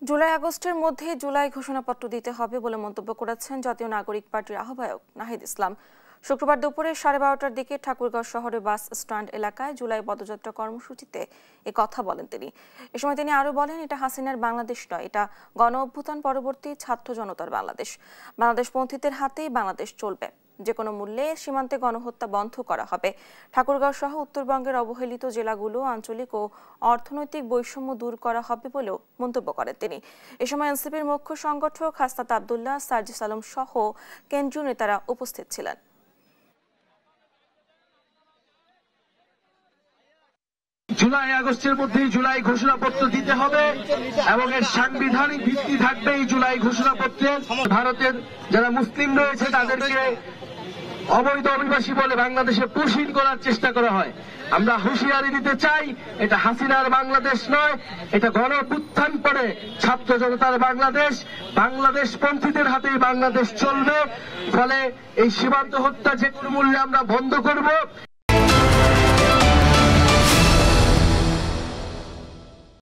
জুলাই আগস্টের মধ্যে জুলাই ঘোষণাপত্র দিতে হবে বলে মন্তব্য করেছেন জাতীয় নাগরিক পার্টির আহ্বায়ক নাহিদ ইসলাম। শুক্রবার দুপুরে 12:30টার দিকে ঠাকুরগাঁও শহরে বাস স্ট্যান্ড এলাকায় জুলাই পদযাত্রা কর্মসূচিতে এ কথা বলেন তিনি। এ সময় তিনি আরো বলেন, এটা হাসিনার বাংলাদেশ নয়, এটা গণ অভ্যুত্থান পরবর্তী ছাত্র জনতার বাংলাদেশ। বাংলাদেশপন্থীদের হাতেই বাংলাদেশ চলবে। যে কোনো মূল্যে সীমান্তে গণহত্যা বন্ধ করা হবে। ঠাকুরগাঁও সহ উত্তরবঙ্গের অবহেলিত জেলাগুলো আঞ্চলিক ও অর্থনৈতিক বৈষম্য দূর করা হবে বলেও মন্তব্য করেন তিনি। এ সময় এনসিপির মুখ্য সংগঠক হাসনাত আব্দুল্লাহ, সার্জিস আলম সহ কেন্দ্রীয় নেতারা উপস্থিত ছিলেন। জুলাই আগস্টের মধ্যেই জুলাই ঘোষণাপত্র দিতে হবে এবং এর সাংবিধানিক ভিত্তি থাকবে এই জুলাই ঘোষণাপত্রে। ভারতের যারা মুসলিম রয়েছে তাদেরকে অবৈধ অভিবাসী বলে বাংলাদেশে পুশিন করার চেষ্টা করা হয়। আমরা হুঁশিয়ারি দিতে চাই, এটা হাসিনার বাংলাদেশ নয়, এটা গণ অভ্যুত্থান পরে ছাত্র জনতার বাংলাদেশ। বাংলাদেশ পন্থীদের হাতেই বাংলাদেশ চলবে। ফলে এই সীমান্ত হত্যা যে কোনো মূল্যে আমরা বন্ধ করব।